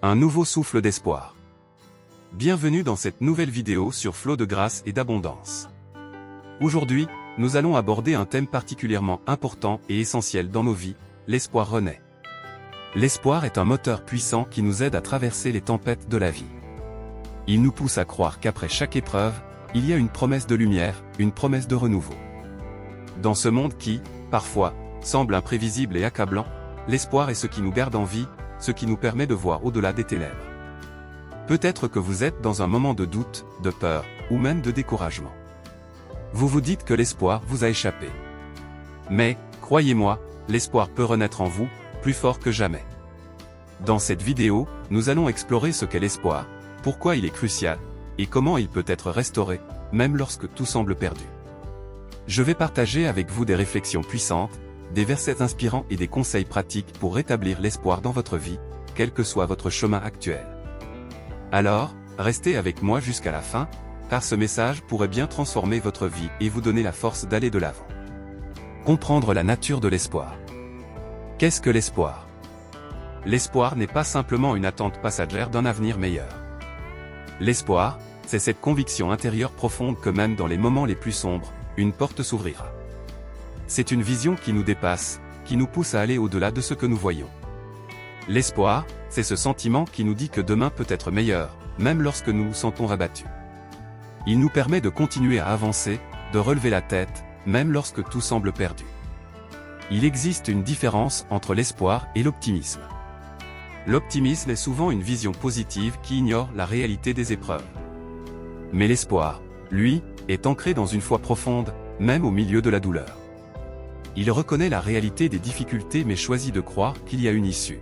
Un nouveau souffle d'espoir. Bienvenue dans cette nouvelle vidéo sur Flot de grâce et d'abondance. Aujourd'hui, nous allons aborder un thème particulièrement important et essentiel dans nos vies, l'espoir renaît. L'espoir est un moteur puissant qui nous aide à traverser les tempêtes de la vie. Il nous pousse à croire qu'après chaque épreuve, il y a une promesse de lumière, une promesse de renouveau. Dans ce monde qui, parfois, semble imprévisible et accablant, l'espoir est ce qui nous garde en vie, ce qui nous permet de voir au-delà des ténèbres. Peut-être que vous êtes dans un moment de doute, de peur, ou même de découragement. Vous vous dites que l'espoir vous a échappé. Mais, croyez-moi, l'espoir peut renaître en vous, plus fort que jamais. Dans cette vidéo, nous allons explorer ce qu'est l'espoir, pourquoi il est crucial, et comment il peut être restauré, même lorsque tout semble perdu. Je vais partager avec vous des réflexions puissantes, des versets inspirants et des conseils pratiques pour rétablir l'espoir dans votre vie, quel que soit votre chemin actuel. Alors, restez avec moi jusqu'à la fin, car ce message pourrait bien transformer votre vie et vous donner la force d'aller de l'avant. Comprendre la nature de l'espoir. Qu'est-ce que l'espoir? L'espoir n'est pas simplement une attente passagère d'un avenir meilleur. L'espoir, c'est cette conviction intérieure profonde que même dans les moments les plus sombres, une porte s'ouvrira. C'est une vision qui nous dépasse, qui nous pousse à aller au-delà de ce que nous voyons. L'espoir, c'est ce sentiment qui nous dit que demain peut être meilleur, même lorsque nous nous sentons rabattus. Il nous permet de continuer à avancer, de relever la tête, même lorsque tout semble perdu. Il existe une différence entre l'espoir et l'optimisme. L'optimisme est souvent une vision positive qui ignore la réalité des épreuves. Mais l'espoir, lui, est ancré dans une foi profonde, même au milieu de la douleur. Il reconnaît la réalité des difficultés mais choisit de croire qu'il y a une issue.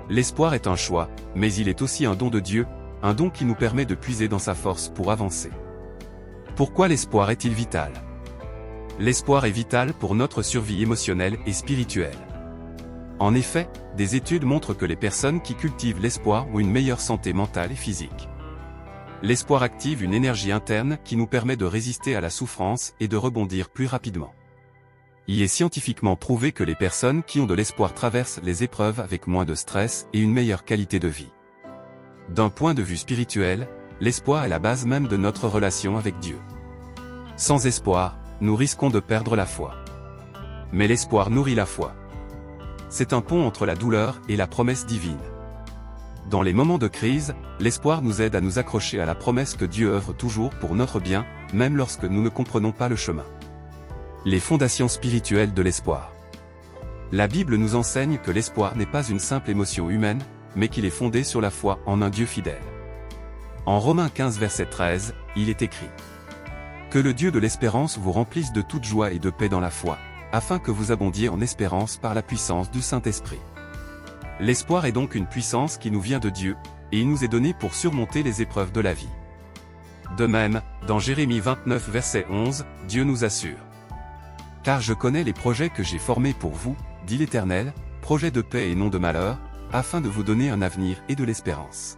L'espoir est un choix, mais il est aussi un don de Dieu, un don qui nous permet de puiser dans sa force pour avancer. Pourquoi l'espoir est-il vital? L'espoir est vital pour notre survie émotionnelle et spirituelle. En effet, des études montrent que les personnes qui cultivent l'espoir ont une meilleure santé mentale et physique. L'espoir active une énergie interne qui nous permet de résister à la souffrance et de rebondir plus rapidement. Il est scientifiquement prouvé que les personnes qui ont de l'espoir traversent les épreuves avec moins de stress et une meilleure qualité de vie. D'un point de vue spirituel, l'espoir est la base même de notre relation avec Dieu. Sans espoir, nous risquons de perdre la foi. Mais l'espoir nourrit la foi. C'est un pont entre la douleur et la promesse divine. Dans les moments de crise, l'espoir nous aide à nous accrocher à la promesse que Dieu œuvre toujours pour notre bien, même lorsque nous ne comprenons pas le chemin. Les fondations spirituelles de l'espoir. La Bible nous enseigne que l'espoir n'est pas une simple émotion humaine, mais qu'il est fondé sur la foi en un Dieu fidèle. En Romains 15 verset 13, il est écrit: « Que le Dieu de l'espérance vous remplisse de toute joie et de paix dans la foi, afin que vous abondiez en espérance par la puissance du Saint-Esprit. » L'espoir est donc une puissance qui nous vient de Dieu, et il nous est donné pour surmonter les épreuves de la vie. De même, dans Jérémie 29 verset 11, Dieu nous assure: « Car je connais les projets que j'ai formés pour vous, dit l'Éternel, projets de paix et non de malheur, afin de vous donner un avenir et de l'espérance. »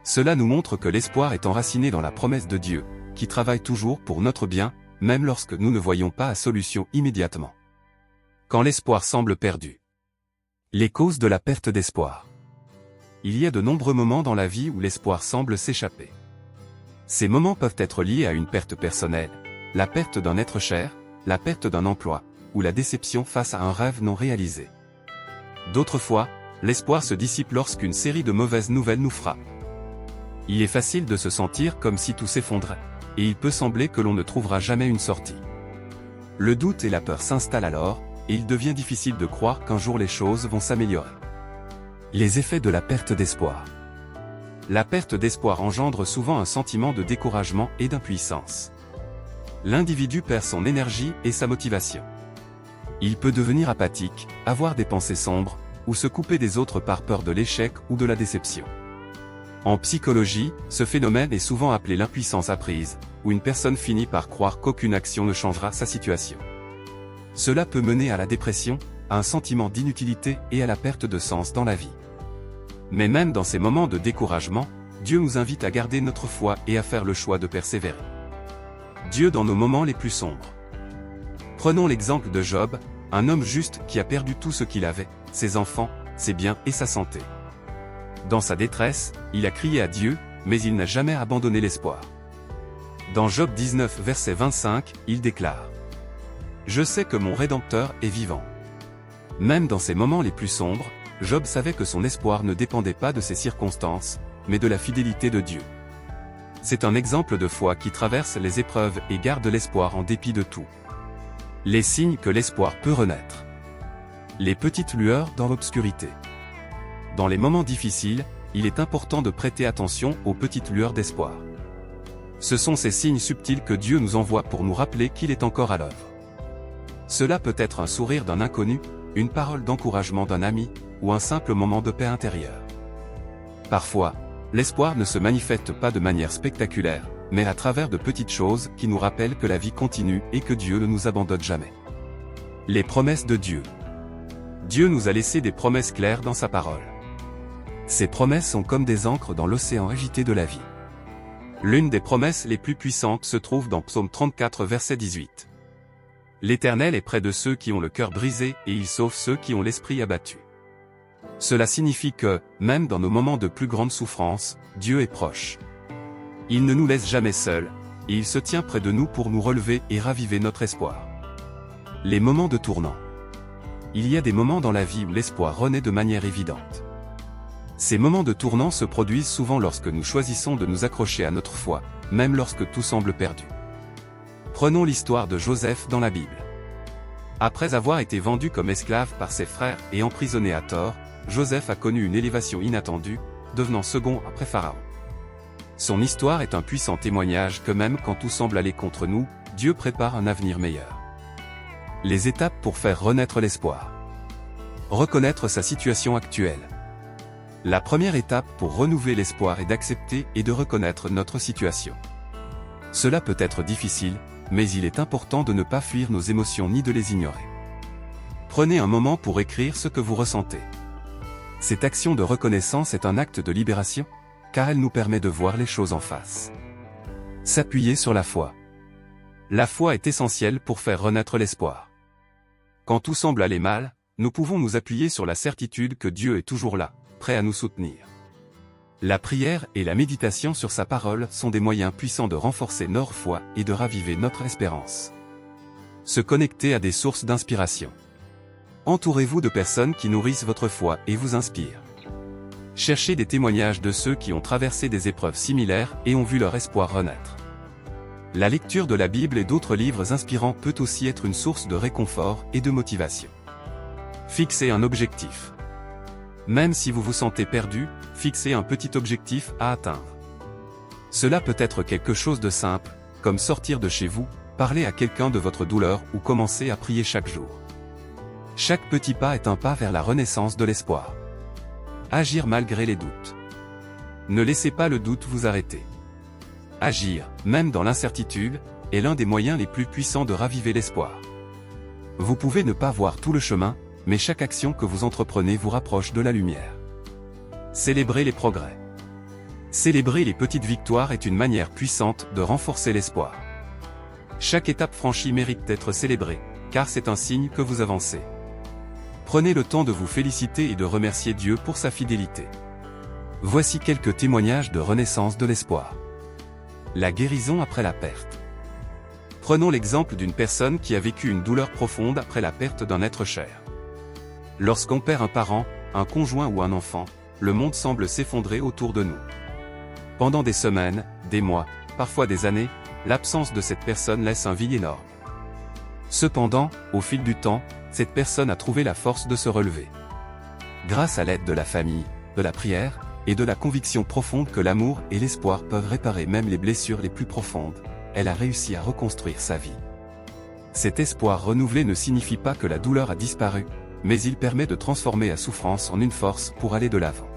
Cela nous montre que l'espoir est enraciné dans la promesse de Dieu, qui travaille toujours pour notre bien, même lorsque nous ne voyons pas la solution immédiatement. Quand l'espoir semble perdu. Les causes de la perte d'espoir. Il y a de nombreux moments dans la vie où l'espoir semble s'échapper. Ces moments peuvent être liés à une perte personnelle, la perte d'un être cher, la perte d'un emploi, ou la déception face à un rêve non réalisé. D'autres fois, l'espoir se dissipe lorsqu'une série de mauvaises nouvelles nous frappe. Il est facile de se sentir comme si tout s'effondrait, et il peut sembler que l'on ne trouvera jamais une sortie. Le doute et la peur s'installent alors, et il devient difficile de croire qu'un jour les choses vont s'améliorer. Les effets de la perte d'espoir. La perte d'espoir engendre souvent un sentiment de découragement et d'impuissance. L'individu perd son énergie et sa motivation. Il peut devenir apathique, avoir des pensées sombres, ou se couper des autres par peur de l'échec ou de la déception. En psychologie, ce phénomène est souvent appelé l'impuissance apprise, où une personne finit par croire qu'aucune action ne changera sa situation. Cela peut mener à la dépression, à un sentiment d'inutilité et à la perte de sens dans la vie. Mais même dans ces moments de découragement, Dieu nous invite à garder notre foi et à faire le choix de persévérer. Dieu dans nos moments les plus sombres. Prenons l'exemple de Job, un homme juste qui a perdu tout ce qu'il avait, ses enfants, ses biens et sa santé. Dans sa détresse, il a crié à Dieu, mais il n'a jamais abandonné l'espoir. Dans Job 19 verset 25, il déclare « Je sais que mon Rédempteur est vivant ». Même dans ses moments les plus sombres, Job savait que son espoir ne dépendait pas de ses circonstances, mais de la fidélité de Dieu. C'est un exemple de foi qui traverse les épreuves et garde l'espoir en dépit de tout. Les signes que l'espoir peut renaître. Les petites lueurs dans l'obscurité. Dans les moments difficiles, il est important de prêter attention aux petites lueurs d'espoir. Ce sont ces signes subtils que Dieu nous envoie pour nous rappeler qu'il est encore à l'œuvre. Cela peut être un sourire d'un inconnu, une parole d'encouragement d'un ami, ou un simple moment de paix intérieure. Parfois, l'espoir ne se manifeste pas de manière spectaculaire, mais à travers de petites choses qui nous rappellent que la vie continue et que Dieu ne nous abandonne jamais. Les promesses de Dieu. Dieu nous a laissé des promesses claires dans sa parole. Ces promesses sont comme des ancres dans l'océan agité de la vie. L'une des promesses les plus puissantes se trouve dans Psaume 34 verset 18. L'Éternel est près de ceux qui ont le cœur brisé et il sauve ceux qui ont l'esprit abattu. Cela signifie que, même dans nos moments de plus grande souffrance, Dieu est proche. Il ne nous laisse jamais seuls, et il se tient près de nous pour nous relever et raviver notre espoir. Les moments de tournant. Il y a des moments dans la vie où l'espoir renaît de manière évidente. Ces moments de tournant se produisent souvent lorsque nous choisissons de nous accrocher à notre foi, même lorsque tout semble perdu. Prenons l'histoire de Joseph dans la Bible. Après avoir été vendu comme esclave par ses frères et emprisonné à tort, Joseph a connu une élévation inattendue, devenant second après Pharaon. Son histoire est un puissant témoignage que même quand tout semble aller contre nous, Dieu prépare un avenir meilleur. Les étapes pour faire renaître l'espoir. Reconnaître sa situation actuelle. La première étape pour renouveler l'espoir est d'accepter et de reconnaître notre situation. Cela peut être difficile, mais il est important de ne pas fuir nos émotions ni de les ignorer. Prenez un moment pour écrire ce que vous ressentez. Cette action de reconnaissance est un acte de libération, car elle nous permet de voir les choses en face. S'appuyer sur la foi. La foi est essentielle pour faire renaître l'espoir. Quand tout semble aller mal, nous pouvons nous appuyer sur la certitude que Dieu est toujours là, prêt à nous soutenir. La prière et la méditation sur sa parole sont des moyens puissants de renforcer notre foi et de raviver notre espérance. Se connecter à des sources d'inspiration. Entourez-vous de personnes qui nourrissent votre foi et vous inspirent. Cherchez des témoignages de ceux qui ont traversé des épreuves similaires et ont vu leur espoir renaître. La lecture de la Bible et d'autres livres inspirants peut aussi être une source de réconfort et de motivation. Fixez un objectif. Même si vous vous sentez perdu, fixez un petit objectif à atteindre. Cela peut être quelque chose de simple, comme sortir de chez vous, parler à quelqu'un de votre douleur ou commencer à prier chaque jour. Chaque petit pas est un pas vers la renaissance de l'espoir. Agir malgré les doutes. Ne laissez pas le doute vous arrêter. Agir, même dans l'incertitude, est l'un des moyens les plus puissants de raviver l'espoir. Vous pouvez ne pas voir tout le chemin, mais chaque action que vous entreprenez vous rapproche de la lumière. Célébrez les progrès. Célébrer les petites victoires est une manière puissante de renforcer l'espoir. Chaque étape franchie mérite d'être célébrée, car c'est un signe que vous avancez. Prenez le temps de vous féliciter et de remercier Dieu pour sa fidélité. Voici quelques témoignages de renaissance de l'espoir. La guérison après la perte. Prenons l'exemple d'une personne qui a vécu une douleur profonde après la perte d'un être cher. Lorsqu'on perd un parent, un conjoint ou un enfant, le monde semble s'effondrer autour de nous. Pendant des semaines, des mois, parfois des années, l'absence de cette personne laisse un vide énorme. Cependant, au fil du temps, cette personne a trouvé la force de se relever. Grâce à l'aide de la famille, de la prière, et de la conviction profonde que l'amour et l'espoir peuvent réparer même les blessures les plus profondes, elle a réussi à reconstruire sa vie. Cet espoir renouvelé ne signifie pas que la douleur a disparu, mais il permet de transformer la souffrance en une force pour aller de l'avant.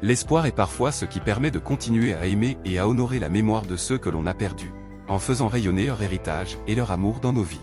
L'espoir est parfois ce qui permet de continuer à aimer et à honorer la mémoire de ceux que l'on a perdus, en faisant rayonner leur héritage et leur amour dans nos vies.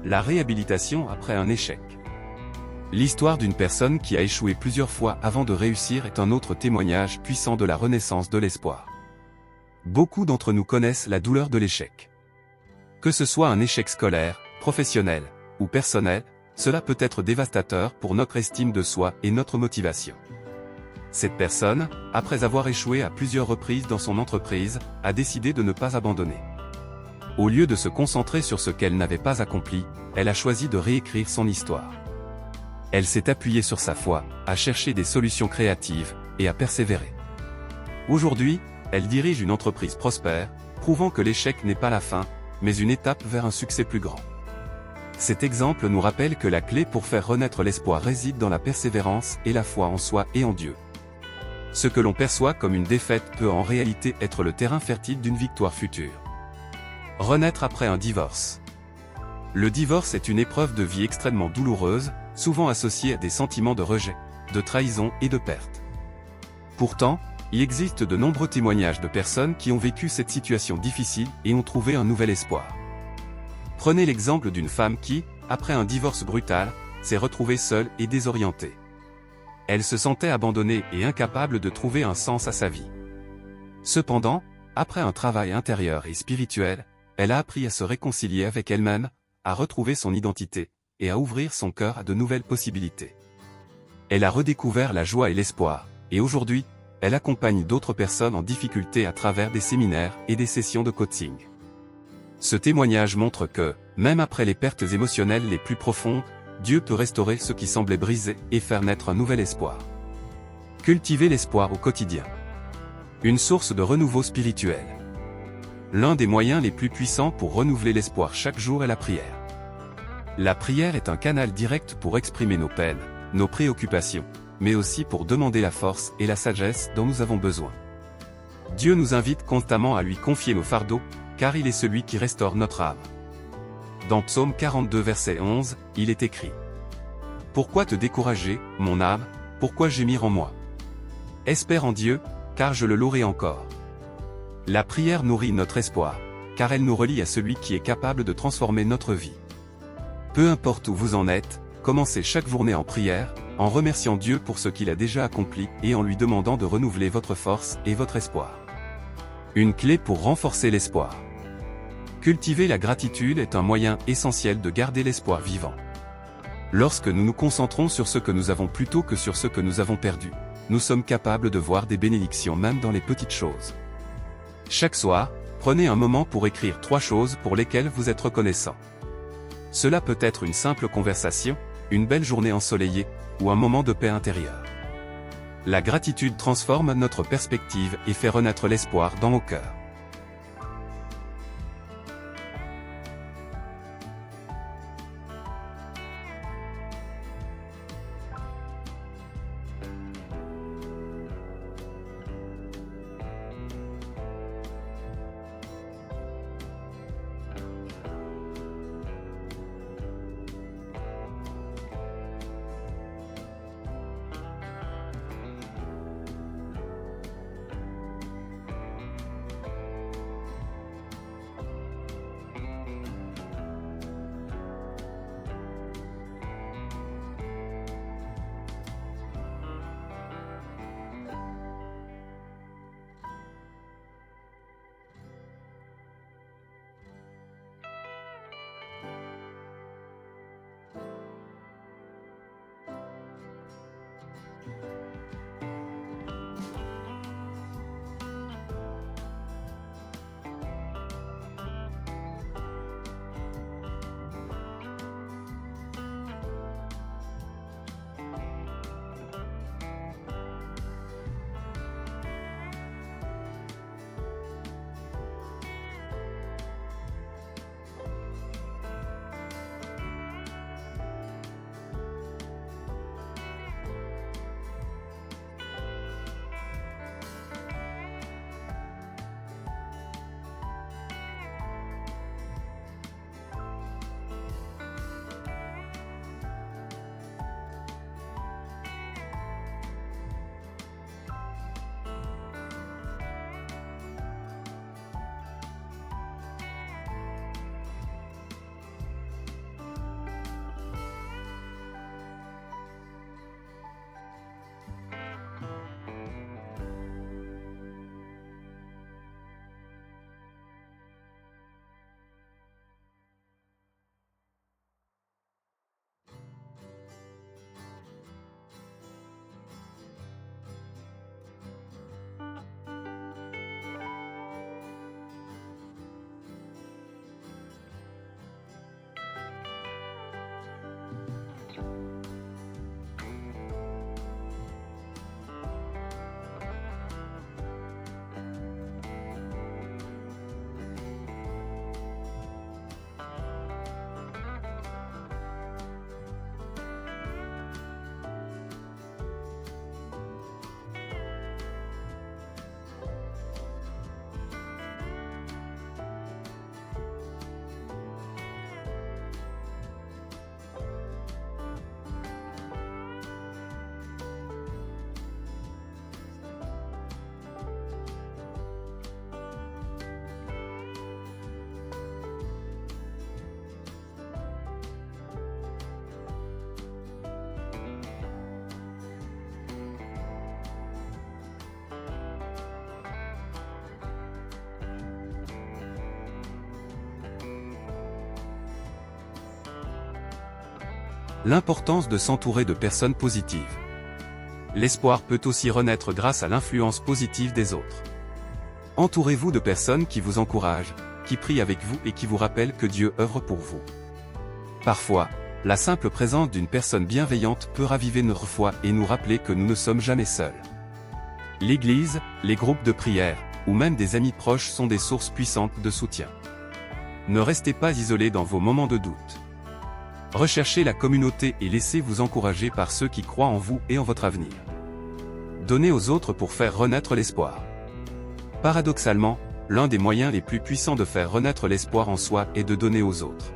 La réhabilitation après un échec. L'histoire d'une personne qui a échoué plusieurs fois avant de réussir est un autre témoignage puissant de la renaissance de l'espoir. Beaucoup d'entre nous connaissent la douleur de l'échec. Que ce soit un échec scolaire, professionnel ou personnel, cela peut être dévastateur pour notre estime de soi et notre motivation. Cette personne, après avoir échoué à plusieurs reprises dans son entreprise, a décidé de ne pas abandonner. Au lieu de se concentrer sur ce qu'elle n'avait pas accompli, elle a choisi de réécrire son histoire. Elle s'est appuyée sur sa foi, a cherché des solutions créatives, et a persévéré. Aujourd'hui, elle dirige une entreprise prospère, prouvant que l'échec n'est pas la fin, mais une étape vers un succès plus grand. Cet exemple nous rappelle que la clé pour faire renaître l'espoir réside dans la persévérance et la foi en soi et en Dieu. Ce que l'on perçoit comme une défaite peut en réalité être le terrain fertile d'une victoire future. Renaître après un divorce. Le divorce est une épreuve de vie extrêmement douloureuse, souvent associée à des sentiments de rejet, de trahison et de perte. Pourtant, il existe de nombreux témoignages de personnes qui ont vécu cette situation difficile et ont trouvé un nouvel espoir. Prenez l'exemple d'une femme qui, après un divorce brutal, s'est retrouvée seule et désorientée. Elle se sentait abandonnée et incapable de trouver un sens à sa vie. Cependant, après un travail intérieur et spirituel, elle a appris à se réconcilier avec elle-même, à retrouver son identité, et à ouvrir son cœur à de nouvelles possibilités. Elle a redécouvert la joie et l'espoir, et aujourd'hui, elle accompagne d'autres personnes en difficulté à travers des séminaires et des sessions de coaching. Ce témoignage montre que, même après les pertes émotionnelles les plus profondes, Dieu peut restaurer ce qui semblait brisé et faire naître un nouvel espoir. Cultiver l'espoir au quotidien. Une source de renouveau spirituel. L'un des moyens les plus puissants pour renouveler l'espoir chaque jour est la prière. La prière est un canal direct pour exprimer nos peines, nos préoccupations, mais aussi pour demander la force et la sagesse dont nous avons besoin. Dieu nous invite constamment à lui confier nos fardeaux, car il est celui qui restaure notre âme. Dans Psaume 42 verset 11, il est écrit : « Pourquoi te décourager, mon âme, pourquoi gémir en moi ? Espère en Dieu, car je le louerai encore. » La prière nourrit notre espoir, car elle nous relie à celui qui est capable de transformer notre vie. Peu importe où vous en êtes, commencez chaque journée en prière, en remerciant Dieu pour ce qu'il a déjà accompli et en lui demandant de renouveler votre force et votre espoir. Une clé pour renforcer l'espoir. Cultiver la gratitude est un moyen essentiel de garder l'espoir vivant. Lorsque nous nous concentrons sur ce que nous avons plutôt que sur ce que nous avons perdu, nous sommes capables de voir des bénédictions même dans les petites choses. Chaque soir, prenez un moment pour écrire 3 choses pour lesquelles vous êtes reconnaissant. Cela peut être une simple conversation, une belle journée ensoleillée, ou un moment de paix intérieure. La gratitude transforme notre perspective et fait renaître l'espoir dans nos cœurs. L'importance de s'entourer de personnes positives. L'espoir peut aussi renaître grâce à l'influence positive des autres. Entourez-vous de personnes qui vous encouragent, qui prient avec vous et qui vous rappellent que Dieu œuvre pour vous. Parfois, la simple présence d'une personne bienveillante peut raviver notre foi et nous rappeler que nous ne sommes jamais seuls. L'Église, les groupes de prière, ou même des amis proches sont des sources puissantes de soutien. Ne restez pas isolés dans vos moments de doute. Recherchez la communauté et laissez-vous encourager par ceux qui croient en vous et en votre avenir. Donnez aux autres pour faire renaître l'espoir. Paradoxalement, l'un des moyens les plus puissants de faire renaître l'espoir en soi est de donner aux autres.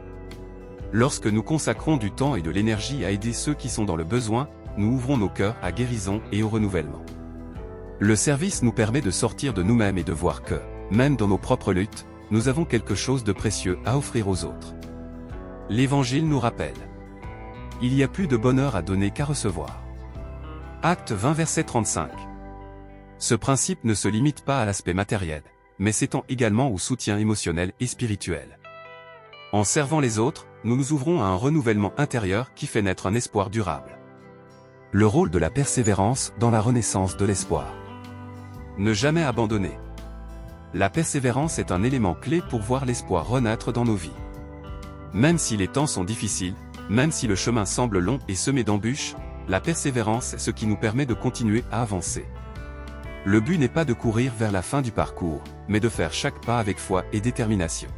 Lorsque nous consacrons du temps et de l'énergie à aider ceux qui sont dans le besoin, nous ouvrons nos cœurs à guérison et au renouvellement. Le service nous permet de sortir de nous-mêmes et de voir que, même dans nos propres luttes, nous avons quelque chose de précieux à offrir aux autres. L'Évangile nous rappelle: il y a plus de bonheur à donner qu'à recevoir. Acte 20 verset 35. Ce principe ne se limite pas à l'aspect matériel, mais s'étend également au soutien émotionnel et spirituel. En servant les autres, nous nous ouvrons à un renouvellement intérieur qui fait naître un espoir durable. Le rôle de la persévérance dans la renaissance de l'espoir. Ne jamais abandonner. La persévérance est un élément clé pour voir l'espoir renaître dans nos vies. Même si les temps sont difficiles, même si le chemin semble long et semé d'embûches, la persévérance est ce qui nous permet de continuer à avancer. Le but n'est pas de courir vers la fin du parcours, mais de faire chaque pas avec foi et détermination.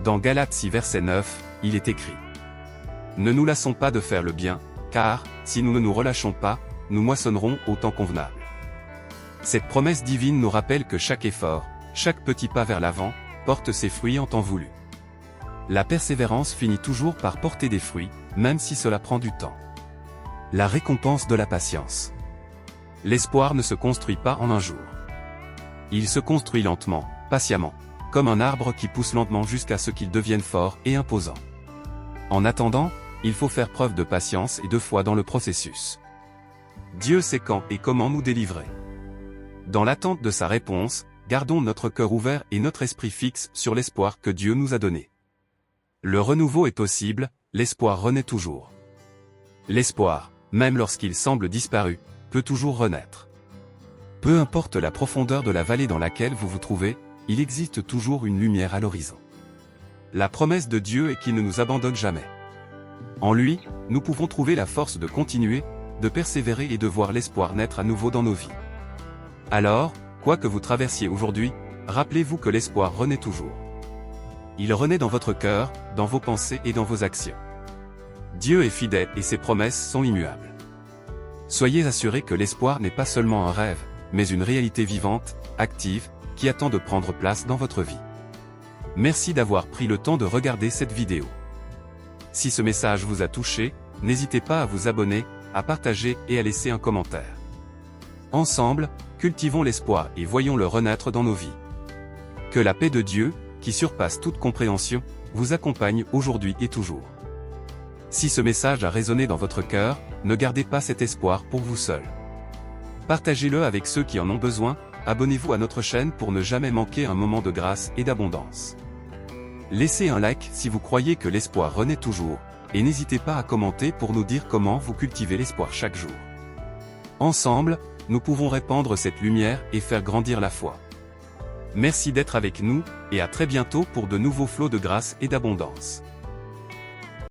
Dans Galates 6 verset 9, il est écrit: ne nous lassons pas de faire le bien, car, si nous ne nous relâchons pas, nous moissonnerons au temps convenable. Cette promesse divine nous rappelle que chaque effort, chaque petit pas vers l'avant, porte ses fruits en temps voulu. La persévérance finit toujours par porter des fruits, même si cela prend du temps. La récompense de la patience. L'espoir ne se construit pas en un jour. Il se construit lentement, patiemment, comme un arbre qui pousse lentement jusqu'à ce qu'il devienne fort et imposant. En attendant, il faut faire preuve de patience et de foi dans le processus. Dieu sait quand et comment nous délivrer. Dans l'attente de sa réponse, gardons notre cœur ouvert et notre esprit fixe sur l'espoir que Dieu nous a donné. Le renouveau est possible, l'espoir renaît toujours. L'espoir, même lorsqu'il semble disparu, peut toujours renaître. Peu importe la profondeur de la vallée dans laquelle vous vous trouvez, il existe toujours une lumière à l'horizon. La promesse de Dieu est qu'il ne nous abandonne jamais. En lui, nous pouvons trouver la force de continuer, de persévérer et de voir l'espoir naître à nouveau dans nos vies. Alors, quoi que vous traversiez aujourd'hui, rappelez-vous que l'espoir renaît toujours. Il renaît dans votre cœur, dans vos pensées et dans vos actions. Dieu est fidèle et ses promesses sont immuables. Soyez assurés que l'espoir n'est pas seulement un rêve, mais une réalité vivante, active, qui attend de prendre place dans votre vie. Merci d'avoir pris le temps de regarder cette vidéo. Si ce message vous a touché, n'hésitez pas à vous abonner, à partager et à laisser un commentaire. Ensemble, cultivons l'espoir et voyons-le renaître dans nos vies. Que la paix de Dieu, qui surpasse toute compréhension, vous accompagne aujourd'hui et toujours. Si ce message a résonné dans votre cœur, ne gardez pas cet espoir pour vous seul. Partagez-le avec ceux qui en ont besoin, abonnez-vous à notre chaîne pour ne jamais manquer un moment de grâce et d'abondance. Laissez un like si vous croyez que l'espoir renaît toujours, et n'hésitez pas à commenter pour nous dire comment vous cultivez l'espoir chaque jour. Ensemble, nous pouvons répandre cette lumière et faire grandir la foi. Merci d'être avec nous, et à très bientôt pour de nouveaux flots de grâce et d'abondance.